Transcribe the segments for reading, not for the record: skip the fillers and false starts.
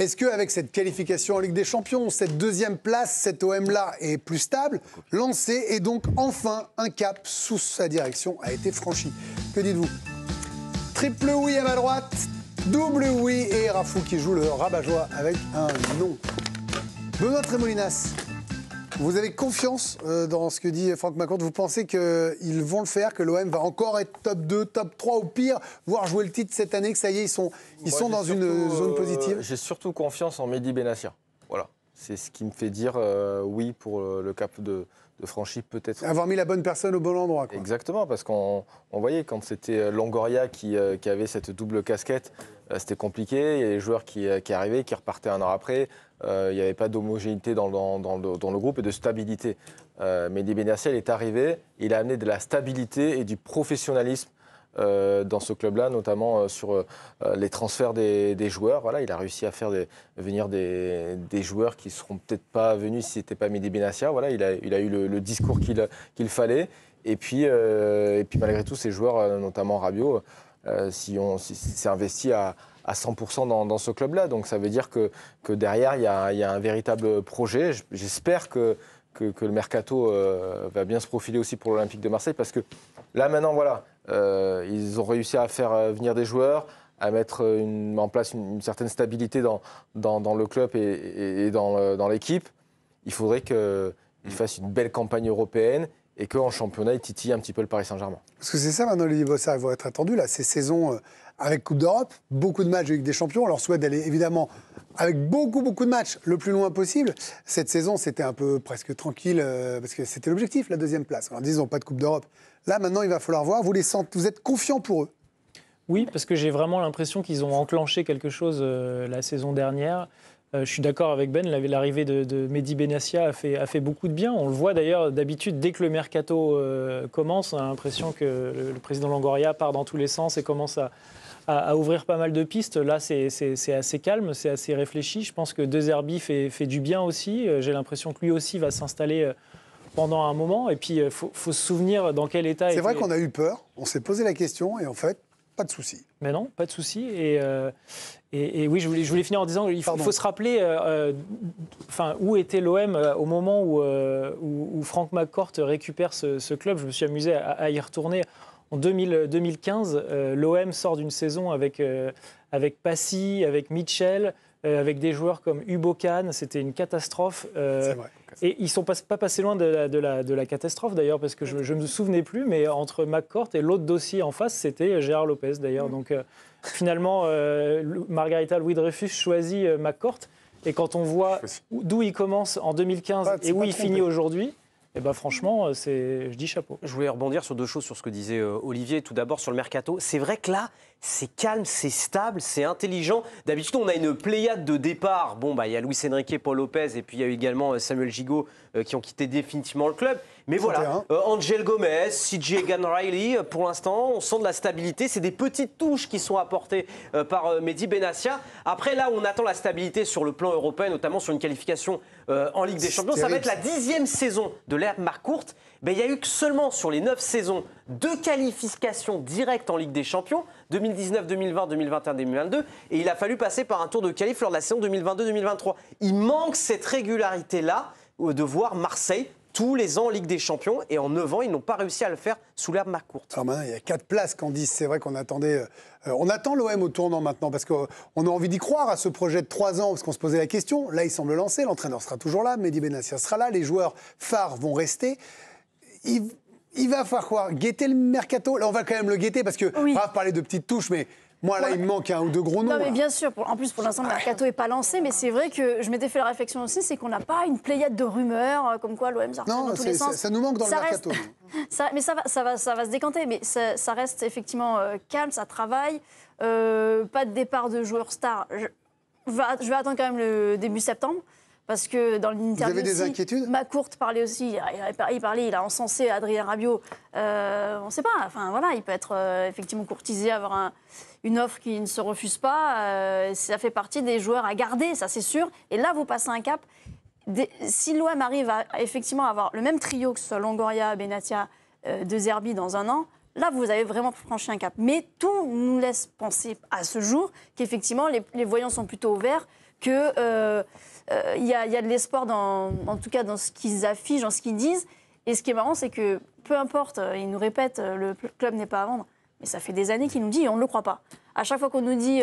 Est-ce qu'avec cette qualification en Ligue des Champions, cette deuxième place, cet OM-là est plus stable, lancé, et donc enfin un cap sous sa direction a été franchi? Que dites-vous? Triple oui à ma droite, double oui, et Rafou qui joue le rabat-joie avec un non. Benoît Trémolinas, vous avez confiance dans ce que dit Franck McCourt? Vous pensez qu'ils vont le faire, que l'OM va encore être top 2, top 3 au pire, voire jouer le titre cette année, que ça y est, ils sont dans une zone positive? J'ai surtout confiance en Mehdi Benassia. Voilà, c'est ce qui me fait dire oui pour le cap de franchi, peut-être. Avoir mis la bonne personne au bon endroit, quoi. Exactement, parce qu'on voyait quand c'était Longoria qui avait cette double casquette, c'était compliqué. Il y a des joueurs qui arrivaient, qui repartaient un an après. Il n'y avait pas d'homogénéité dans le groupe et de stabilité. Mehdi Benassia, il est arrivé, il a amené de la stabilité et du professionnalisme dans ce club-là, notamment sur les transferts des joueurs. Voilà, il a réussi à faire venir des joueurs qui ne seront peut-être pas venus si ce n'était pas Mehdi Benassia. Voilà, il a eu le discours qu'il fallait. Et puis malgré tout, ces joueurs, notamment Rabiot, s'est investi à 100% dans ce club-là. Donc ça veut dire que derrière, il y a un véritable projet. J'espère que le mercato va bien se profiler aussi pour l'Olympique de Marseille, parce que là maintenant, voilà, ils ont réussi à faire venir des joueurs, à mettre en place une certaine stabilité dans le club et dans l'équipe. Il faudrait qu'ils fassent une belle campagne européenne et qu'en championnat, ils titillent un petit peu le Paris Saint-Germain. Parce que c'est ça maintenant, Olivier Bossard, il va être attendu là, ces saisons avec Coupe d'Europe, beaucoup de matchs de Ligue des Champions. On leur souhaite d'aller évidemment avec beaucoup de matchs le plus loin possible. Cette saison, c'était un peu presque tranquille parce que c'était l'objectif, la deuxième place. Alors disons, pas de Coupe d'Europe. Là, maintenant, il va falloir voir. Vous êtes confiants pour eux? Oui, parce que j'ai vraiment l'impression qu'ils ont enclenché quelque chose la saison dernière. Je suis d'accord avec Ben, l'arrivée de Mehdi Benassia a fait beaucoup de bien. On le voit d'ailleurs, d'habitude, dès que le mercato commence, on a l'impression que le président Longoria part dans tous les sens et commence à ouvrir pas mal de pistes. Là, c'est assez calme, c'est assez réfléchi. Je pense que De Zerbi fait du bien aussi. J'ai l'impression que lui aussi va s'installer pendant un moment. Et puis, il faut se souvenir dans quel état... C'est vrai qu'on a eu peur, on s'est posé la question et en fait, pas de souci. Mais non, pas de souci. Et oui, je voulais finir en disant qu'il faut se rappeler où était l'OM au moment où Franck McCourt récupère ce club. Je me suis amusé à y retourner. En 2015, l'OM sort d'une saison avec Passy, avec Mitchell, avec des joueurs comme Ubokan. C'était une catastrophe. C'est vrai. Et ils ne sont pas passés loin de la catastrophe, d'ailleurs, parce que je ne me souvenais plus, mais entre McCourt et l'autre dossier en face, c'était Gérard Lopez, d'ailleurs. Donc, finalement, Margarita Louis-Dreyfus choisit McCourt. Et quand on voit d'où il commence en 2015 et où il finit aujourd'hui, eh ben franchement, je dis chapeau. Je voulais rebondir sur deux choses sur ce que disait Olivier. Tout d'abord sur le mercato. C'est vrai que là, c'est calme, c'est stable, c'est intelligent. D'habitude, on a une pléiade de départ. Bon, il y a Luis Enrique, Paul Lopez et puis il y a eu également Samuel Gigot qui ont quitté définitivement le club. Mais voilà, Angel Gomez, CJ Egan Riley, pour l'instant, on sent de la stabilité. C'est des petites touches qui sont apportées par Mehdi Benassia. Après, là où on attend la stabilité sur le plan européen, notamment sur une qualification en Ligue des Champions, ça va être la 10e saison de l'ère McCourt. Il n'y a eu que seulement sur les 9 saisons 2 qualifications directes en Ligue des Champions, 2019, 2020, 2021, 2022, et il a fallu passer par un tour de qualif lors de la saison 2022-2023. Il manque cette régularité-là de voir Marseille tous les ans en Ligue des Champions, et en 9 ans, ils n'ont pas réussi à le faire sous l'ère McCourt. Alors maintenant, il y a 4 places, Candice. C'est vrai qu'on attendait... on attend l'OM au tournant maintenant, parce qu'on a envie d'y croire à ce projet de 3 ans, parce qu'on se posait la question. Là, il semble lancé, l'entraîneur sera toujours là, Mehdi Benassia sera là, les joueurs phares vont rester. Il va falloir quoi? Guetter le mercato? Là, on va quand même le guetter, parce que Raph parlait de petites touches, mais... Moi, là, il me manque un ou deux gros noms. Non, mais là. bien sûr. En plus, pour l'instant, le mercato n'est pas lancé. Mais c'est vrai que je m'étais fait la réflexion aussi, c'est qu'on n'a pas une pléiade de rumeurs comme quoi l'OM ça dans tous les sens. Ça nous manque dans le mercato. Mais ça va se décanter. Mais ça reste effectivement calme, ça travaille. Pas de départ de joueurs stars. Je vais attendre quand même le début septembre. Parce que dans l'interview, vous avez des inquiétudes? McCourt parlait aussi, il a encensé Adrien Rabiot. On ne sait pas, enfin voilà, il peut être effectivement courtisé, avoir une offre qui ne se refuse pas. Ça fait partie des joueurs à garder, ça c'est sûr. Et là, vous passez un cap. Si l'OM arrive à effectivement avoir le même trio, que ce soit Longoria, Benassia, De Zerbi dans un an, là, vous avez vraiment franchi un cap. Mais tout nous laisse penser à ce jour qu'effectivement, les voyants sont plutôt ouverts, qu'il y a de l'espoir, en tout cas dans ce qu'ils affichent, dans ce qu'ils disent. Et ce qui est marrant, c'est que peu importe, ils nous répètent, le club n'est pas à vendre. Mais ça fait des années qu'il nous dit et on ne le croit pas. À chaque fois qu'on nous dit...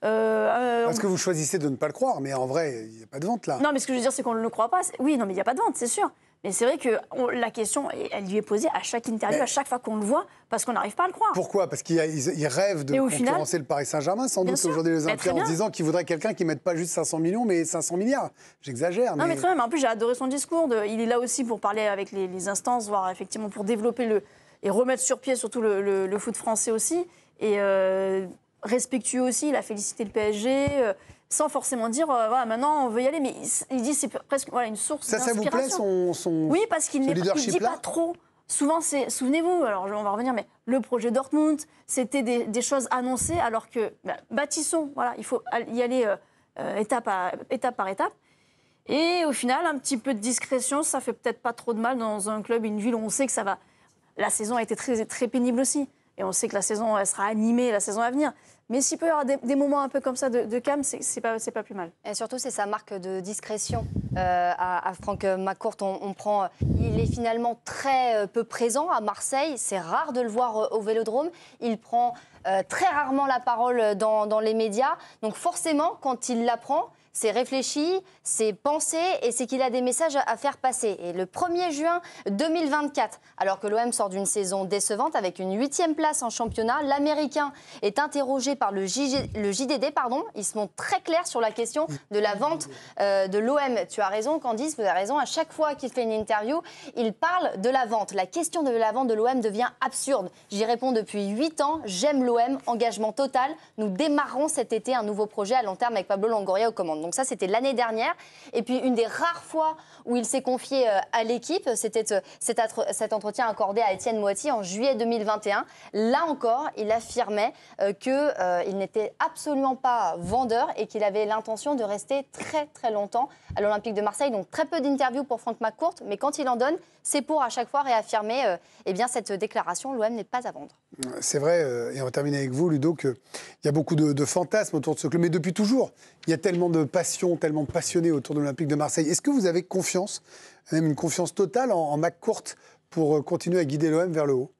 Parce que vous choisissez de ne pas le croire, mais en vrai, il n'y a pas de vente là. Non, mais ce que je veux dire, c'est qu'on ne le croit pas. Oui, non, mais il n'y a pas de vente, c'est sûr. Mais c'est vrai que la question, elle lui est posée à chaque interview, à chaque fois qu'on le voit, parce qu'on n'arrive pas à le croire. Pourquoi? Parce qu'ils rêvent de concurrencer le Paris Saint-Germain, sans doute, aujourd'hui, les Olympiens, en se disant qu'ils voudraient quelqu'un qui ne mette pas juste 500 millions, mais 500 milliards. J'exagère. Non, mais très bien. Mais en plus, j'ai adoré son discours. Il est là aussi pour parler avec les instances, voire effectivement pour développer et remettre sur pied surtout le foot français aussi. Et respectueux aussi, il a félicité le PSG, sans forcément dire voilà, maintenant on veut y aller. Mais il dit c'est presque une source d'inspiration. Ça vous plaît son Oui, parce qu'il ne dit pas trop. Souvent, souvenez-vous, alors on va revenir, mais le projet Dortmund, c'était des choses annoncées, alors que bâtissons, voilà, il faut y aller étape par étape. Et au final, un petit peu de discrétion, ça fait peut-être pas trop de mal dans un club, une ville où on sait que ça va. La saison a été très, très pénible aussi. Et on sait que la saison, elle sera animée la saison à venir. Mais s'il peut y avoir des moments un peu comme ça de calme, c'est pas plus mal. Et surtout, c'est sa marque de discrétion. À Franck McCourt, il est finalement très peu présent à Marseille. C'est rare de le voir au Vélodrome. Il prend très rarement la parole dans les médias. Donc forcément, quand il la prend, c'est réfléchi, c'est pensé et c'est qu'il a des messages à faire passer. Et le 1er juin 2024, alors que l'OM sort d'une saison décevante avec une 8e place en championnat, l'Américain est interrogé par le JDD. Ils se montrent très clairs sur la question de la vente de l'OM. Tu as raison, Candice, vous avez raison. À chaque fois qu'il fait une interview, il parle de la vente. La question de la vente de l'OM devient absurde. J'y réponds depuis 8 ans. J'aime l'OM, engagement total. Nous démarrons cet été un nouveau projet à long terme avec Pablo Longoria aux commandes. Donc ça, c'était l'année dernière. Et puis, une des rares fois où il s'est confié à l'équipe, c'était cet entretien accordé à Étienne Moiti en juillet 2021. Là encore, il affirmait qu'il n'était absolument pas vendeur et qu'il avait l'intention de rester très, très longtemps à l'Olympique de Marseille. Donc, très peu d'interviews pour Franck McCourt. Mais quand il en donne, c'est pour à chaque fois réaffirmer cette déclaration. L'OM n'est pas à vendre. C'est vrai, et on va terminer avec vous, Ludo, qu'il y a beaucoup de fantasmes autour de ce club. Mais depuis toujours, il y a tellement de passion, tellement de passionnés autour de l'Olympique de Marseille. Est-ce que vous avez confiance, même une confiance totale en McCourt pour continuer à guider l'OM vers le haut?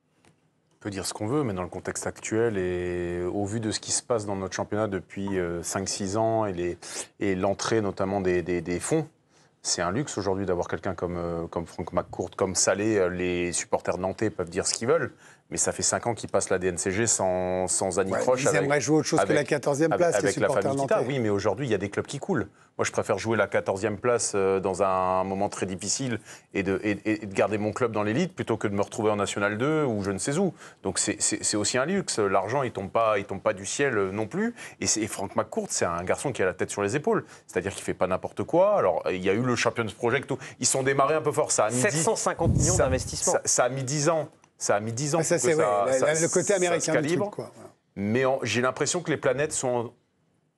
On peut dire ce qu'on veut, mais dans le contexte actuel et au vu de ce qui se passe dans notre championnat depuis 5-6 ans et l'entrée notamment des fonds, c'est un luxe aujourd'hui d'avoir quelqu'un comme Franck McCourt, comme Salé. Les supporters nantais peuvent dire ce qu'ils veulent, mais ça fait 5 ans qu'ils passent la DNCG sans anicroche. Ils aimeraient jouer autre chose que la 14e place, avec les la supporters famille nantais. Kita. Oui, mais aujourd'hui, il y a des clubs qui coulent. Moi, je préfère jouer la 14e place dans un moment très difficile et de garder mon club dans l'élite plutôt que de me retrouver en National 2 ou je ne sais où. Donc, c'est aussi un luxe. L'argent, il tombe pas du ciel non plus. Et Franck McCourt, c'est un garçon qui a la tête sur les épaules. C'est-à-dire qu'il ne fait pas n'importe quoi. Alors, il y a eu le Champions Project. Ils sont démarrés un peu fort. Ça a mis 750 millions d'investissement. Ça a mis 10 ans. Ça a mis 10 ans. Ça, c'est le côté américain du truc, quoi. Mais j'ai l'impression que les planètes sont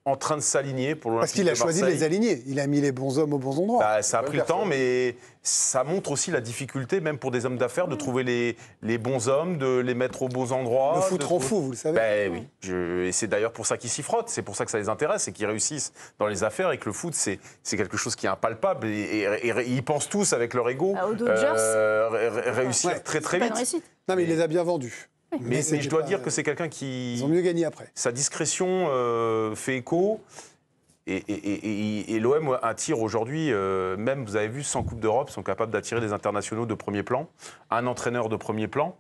en train de s'aligner pour l'Olympique de Marseille. Parce qu'il a choisi de les aligner. Il a mis les bons hommes aux bons endroits. Ça a pris le temps, mais ça montre aussi la difficulté, même pour des hommes d'affaires, de trouver les bons hommes, de les mettre aux bons endroits. Le foot rend fou, vous le savez. Oui. Et c'est d'ailleurs pour ça qu'ils s'y frottent. C'est pour ça que ça les intéresse et qu'ils réussissent dans les affaires et que le foot, c'est quelque chose qui est impalpable. Et ils pensent tous avec leur ego réussir très, très vite. Non, mais il les a bien vendus. Mais je dois dire que c'est quelqu'un qui... Ils ont mieux gagné après. Sa discrétion fait écho. Et l'OM attire aujourd'hui, même, vous avez vu, 100 Coupes d'Europe, sont capables d'attirer des internationaux de premier plan, un entraîneur de premier plan.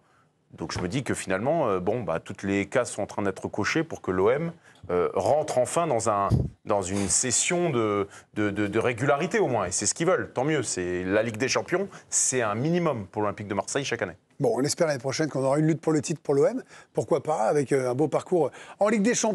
Donc je me dis que finalement, toutes les cases sont en train d'être cochées pour que l'OM rentre enfin dans une session de régularité au moins. Et c'est ce qu'ils veulent, tant mieux. C'est la Ligue des Champions, c'est un minimum pour l'Olympique de Marseille chaque année. Bon, on espère l'année prochaine qu'on aura une lutte pour le titre pour l'OM. Pourquoi pas, avec un beau parcours en Ligue des Champions.